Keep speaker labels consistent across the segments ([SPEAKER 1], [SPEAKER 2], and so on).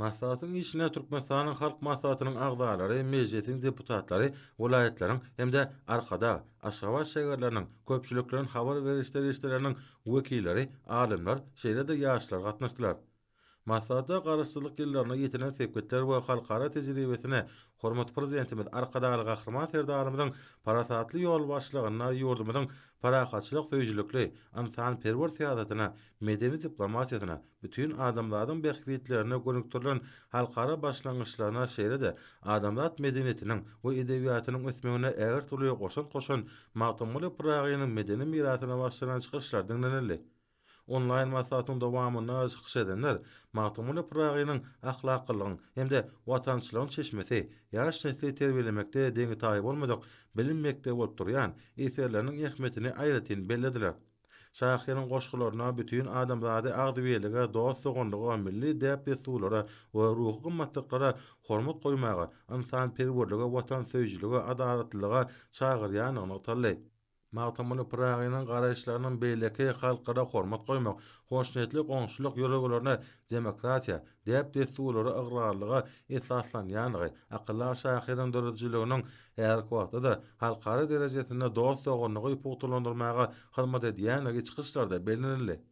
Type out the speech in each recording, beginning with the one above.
[SPEAKER 1] Maslahatyň işine Türkmenistanyň halk maslahatynyň agzalary, mejlisiň deputatlary, vilayetleriň hem-de arkada, Aşgabat şäherleriniň köpçüliklerin habar berişleri wekilleri, alimler, şeýle-de ýaşlar gatnaşdylar. Maslahatda garaşdyrlyk ýyllaryna ýetinen sepketler we halkara tejribesine hormat prezidentimiz arkadaly gahrman serdarymyzyň parasatly ýol başlygyna ýurdumyzyň parakatçylyk söýjülükli, ansan perwer siýasatyna, medeni diplomasiýasyna, bütün adamlaryň behwitlerine gönüktirilen halkara başlangyçlaryna şeýle-de adamlat medeniýetiniň we edebiýatynyň ösmegine äger tuly goşan Magtymguly Pıragynyň medeni mirasyna başlanan çykyşlar dinlenildi. Online maslahatyň dowamyna çykyş edenler Magtymguly Pıragynyň ahlaklygyň hem-de watançylygyň çeşmesi, ýaş nesli terbiýelemekde deňi taýyp bolmadyk bilinmekde bolup durýan eserleriniň ähmetini aýratyn bellediler. Şahyryň goşgularyna bütün adamlary agdybelige, dost sogunlyga, milli däp destulara we ruhy gymmatlyklara hormat goýmaga, insan perwerlige, watan söýjüligi, adalatlylyga çagyrýan ony Magtymguly Pıragynyň garaýşlarynyň beýleki halkara hormat goýmak, hoşnetli goňşuluk ýöreglerine demokratiýa, däp desturlary ygranlyga esaslanýanygy, akylly şahyryň döredijiliginiň her wagtda halkara derejesinde dost sogunlygy putulandyrmaga hyzmat edýän çykyşlarda bellenildi.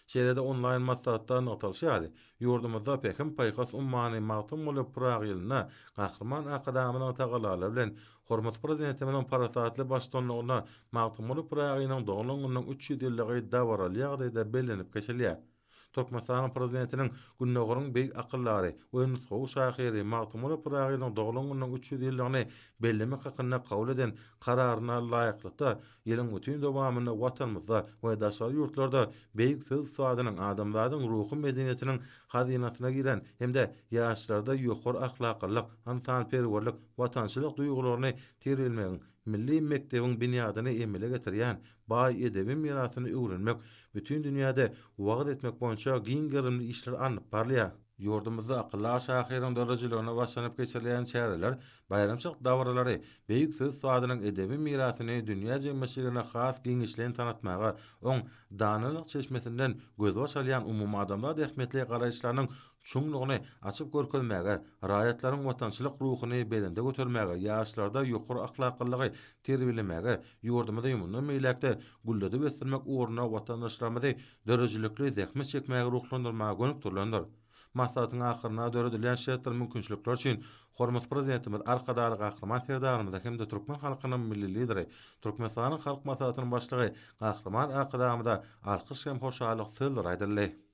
[SPEAKER 1] Şeýle-de online maslahatdan otalşýady. Ýurdumyzda pekim paýhas ummany Magtymguly Pıragyna gahrman akadamynyň tagalary bilen hormat prezidentimiň parasatly başdanlygyna Magtymguly Pıragynyň doglan günnüň 300 ýylligi dawaralýagda bellenip geçilýär. Türkmenistanyň prezidentiniň Günnägiriň beýik akyllary we nusgaw şahyry Magtymguly Pıragynyň doglan günnüň 300 ýyllygyny bellemek hakynda kabul eden kararyna laýyklykda ýylyň bütün dowamyny watanymyzda we daşary ýurtlarda beýik söz sadynyň adamlaryň ruhy medeniýetiniň hazinasyna giren hem-de ýaşlarda ýokary ahlaklyk, insanperwerlik, watançylyk duýgularyny terilmegiň milli mektebiň binýadyny emele getirýän baý edebi mirasyny öwrenmek, bütün dünýäde wagt etmek boýunça giň gerimli işler anyp barlýar. Ýurdumyzda akylly şahyryň dörejiligine başlanyp geçirilen şäherler, bayramçyk dawralary, beýik söz sadynyň edebi mirasyny dünýä jemgyýetçiligine has giňişlen tanatmaga, oň danylyk çeşmesinden göz başalýan umum adamlar ähmetli garaýşlarynyň çuňlugyny açyp görkezmäge, raýatlaryň watançylyk ruhyny belinde götermäge, ýaşlarda ýokary ahlaklygy terbiýelemege, ýurdumyzda ýumundan meýlekde gullady besdirmek uğruna watandaşlarymyzy dörejilikli zähmet çekmäge ruhlandyrmaga gönükdirlendir. Maslahatyň ahyryna döredilen şertler mümkinçilikler üçin hormat prezidentimiz arkadaly gahrman serdarymyza hem-de türkmen halkynyň milli lideri, Türkmenistanyň halk maslahatynyň başlygy gahrman arkadamyza alkyş hem hoşallyk sözler aýdyldy.